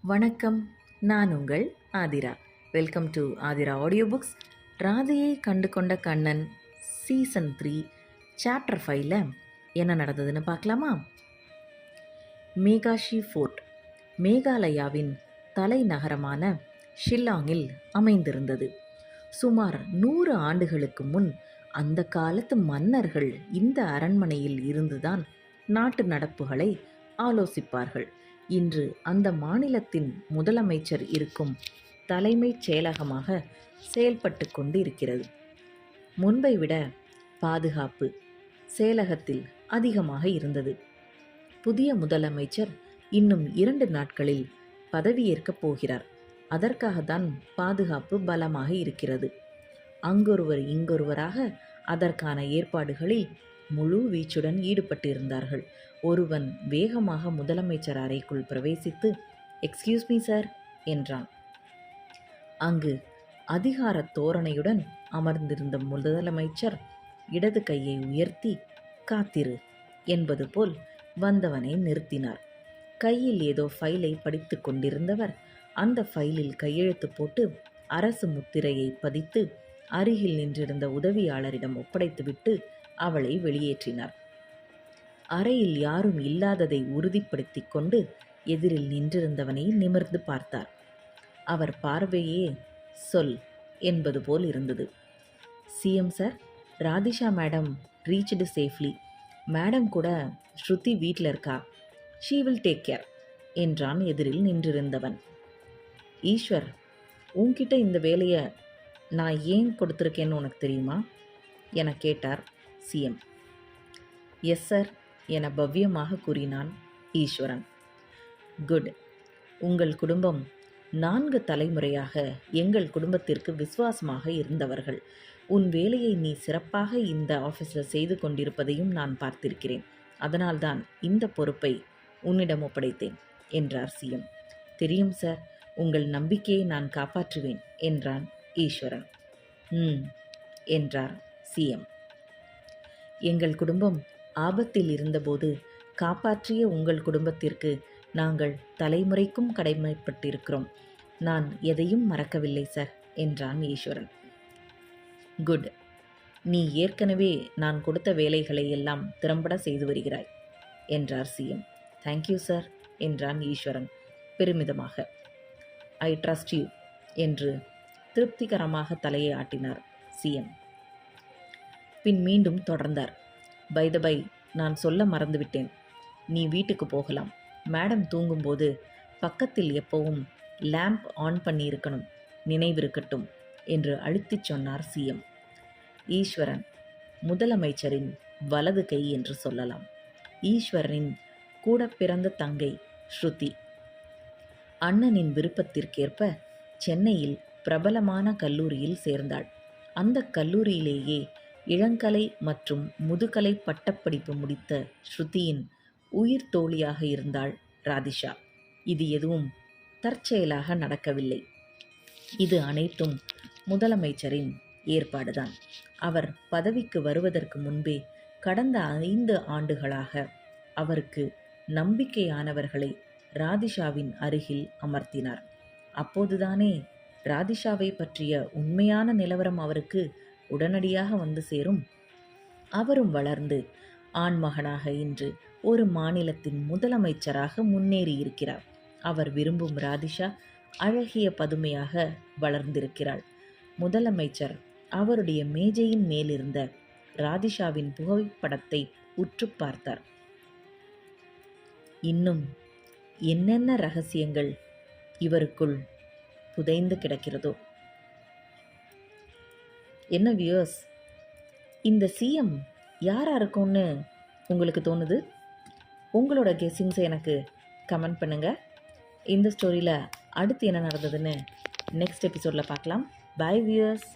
வணக்கம், நான் உங்கள் Aadhira. Welcome to Aadhira audio books. ராதையை கண்டு கொண்ட கண்ணன் சீசன் 3 சாப்டர் 5ல் என்ன நடந்ததுன்னு பார்க்கலாமா? மேகாஷி ஃபோர்ட் மேகாலயாவின் தலைநகரமான ஷில்லாங்கில் அமைந்திருந்தது. சுமார் 100 ஆண்டுகளுக்கு முன் அந்த காலத்து மன்னர்கள் இந்த அரண்மனையில் இருந்துதான் நாட்டு நடப்புகளை ஆலோசிப்பார்கள். இன்று அந்த மாநிலத்தின் முதலமைச்சர் இருக்கும் தலைமைச் செயலகமாக செயல்பட்டு கொண்டு இருக்கிறது. முன்பை விட பாதுகாப்பு செயலகத்தில் அதிகமாக இருந்தது. புதிய முதலமைச்சர் இன்னும் 2 நாட்களில் பதவியேற்கப் போகிறார். அதற்காகத்தான் பாதுகாப்பு பலமாக இருக்கிறது. அங்கொருவர் இங்கொருவராக அதற்கான ஏற்பாடுகளில் முழு வீச்சுடன் ஈடுபட்டிருந்தார்கள். ஒருவன் வேகமாக முதலமைச்சர் அறைக்குள் பிரவேசித்து, "எக்ஸ்கியூஸ் மீ சார்" என்றான். அங்கு அதிகார தோரணையுடன் அமர்ந்திருந்த முதலமைச்சர் இடது கையை உயர்த்தி, "காத்திரு" என்பது போல் வந்தவனை நிறுத்தினார். கையில் ஏதோ ஃபைலை படித்து கொண்டிருந்தவர் அந்த ஃபைலில் கையெழுத்து போட்டு அரசு முத்திரையை பதித்து அருகில் நின்றிருந்த உதவியாளரிடம் ஒப்படைத்துவிட்டு அவளை வெளியேற்றினார். அறையில் யாரும் இல்லாததை உறுதிப்படுத்தி கொண்டு எதிரில் நின்றிருந்தவனை நிமிர்ந்து பார்த்தார். அவர் பார்வையே சொல் என்பது போல் இருந்தது. "CM sir, Radhisha madam reached safely. Madam கூட ஸ்ருதி வீட்டில் இருக்கா. ஷீ வில் டேக் கேர்" என்றான் எதிரில் நின்றிருந்தவன். "ஈஸ்வர், உன்கிட்ட இந்த வேலையை நான் ஏன் கொடுத்துருக்கேன்னு உனக்கு தெரியுமா?" என கேட்டார் சிஎம். "எஸ் சார்" என பவ்யமாக கூறினான் ஈஸ்வரன். "குட். உங்கள் குடும்பம் 4 தலைமுறையாக எங்கள் குடும்பத்திற்கு விசுவாசமாக இருந்தவர்கள். உன் வேலையை நீ சிறப்பாக இந்த ஆஃபீஸில் செய்து கொண்டிருப்பதையும் நான் பார்த்திருக்கிறேன். அதனால்தான் இந்த பொறுப்பை உன்னிடம் ஒப்படைத்தேன்" என்றார் சிஎம். "தெரியும் சார், உங்கள் நம்பிக்கையை நான் காப்பாற்றுவேன்" என்றான் ஈஸ்வரன். என்றார் சிஎம். "எங்கள் குடும்பம் ஆபத்தில் இருந்தபோது காப்பாற்றிய உங்கள் குடும்பத்திற்கு நாங்கள் தலைமுறைக்கும் கடமைப்பட்டிருக்கிறோம். நான் எதையும் மறக்கவில்லை சார்" என்றான் ஈஸ்வரன். "குட். நீ ஏற்கனவே நான் கொடுத்த வேலைகளை எல்லாம் திறம்பட செய்து வருகிறாய்" என்றார் சிஎம். "தேங்க்யூ சார்" என்றான் ஈஸ்வரன் பெருமிதமாக. "ஐ ட்ரஸ்ட் யூ" என்று திருப்திகரமாக தலையை ஆட்டினார் சிஎம். பின் மீண்டும் தொடர்ந்தார். "பை த பை, நான் சொல்ல மறந்துவிட்டேன். நீ வீட்டுக்கு போகலாம். மேடம் தூங்கும்போது பக்கத்தில் எப்பவும் லேம்ப் ஆன் பண்ணியிருக்கணும், நினைவிருக்கட்டும்" என்று அழுத்திச் சொன்னார் சிஎம். ஈஸ்வரன் முதலமைச்சரின் வலது கை என்று சொல்லலாம். ஈஸ்வரனின் கூட பிறந்த தங்கை ஸ்ருதி அண்ணனின் விருப்பத்திற்கேற்ப சென்னையில் பிரபலமான கல்லூரியில் சேர்ந்தாள். அந்த கல்லூரியிலேயே இளங்கலை மற்றும் முதுகலை பட்டப்படிப்பு முடித்த ஸ்ருதியின் உயிர் தோழியாக இருந்தாள் ராதிஷா. இது எதுவும் தற்செயலாக நடக்கவில்லை. இது அனைத்தும் முதலமைச்சரின் ஏற்பாடுதான். அவர் பதவிக்கு வருவதற்கு முன்பே கடந்த 5 ஆண்டுகளாக அவருக்கு நம்பிக்கையானவர்களை ராதிஷாவின் அருகில் அமர்த்தினார். அப்போதுதானே ராதிஷாவை பற்றிய உண்மையான நிலவரம் அவருக்கு உடனடியாக வந்து சேரும். அவரும் வளர்ந்து ஆண்மகனாக இன்று ஒரு மாநிலத்தின் முதலமைச்சராக முன்னேறியிருக்கிறார். அவர் விரும்பும் ராதிஷா அழகிய பதுமையாக வளர்ந்திருக்கிறாள். முதலமைச்சர் அவருடைய மேஜையின் மேலிருந்த ராதிஷாவின் புகைப்படத்தை உற்று பார்த்தார். இன்னும் என்னென்ன ரகசியங்கள் இவருக்குள் புதைந்து கிடக்கிறதோ. என்ன வியூவர்ஸ், இந்த சிஎம் யாராக இருக்கும்னு உங்களுக்கு தோணுது? உங்களோட கெஸ்ஸிங்ஸை எனக்கு கமெண்ட் பண்ணுங்கள். இந்த ஸ்டோரியில் அடுத்து என்ன நடந்ததுன்னு நெக்ஸ்ட் எபிசோடில் பார்க்கலாம். Bye viewers.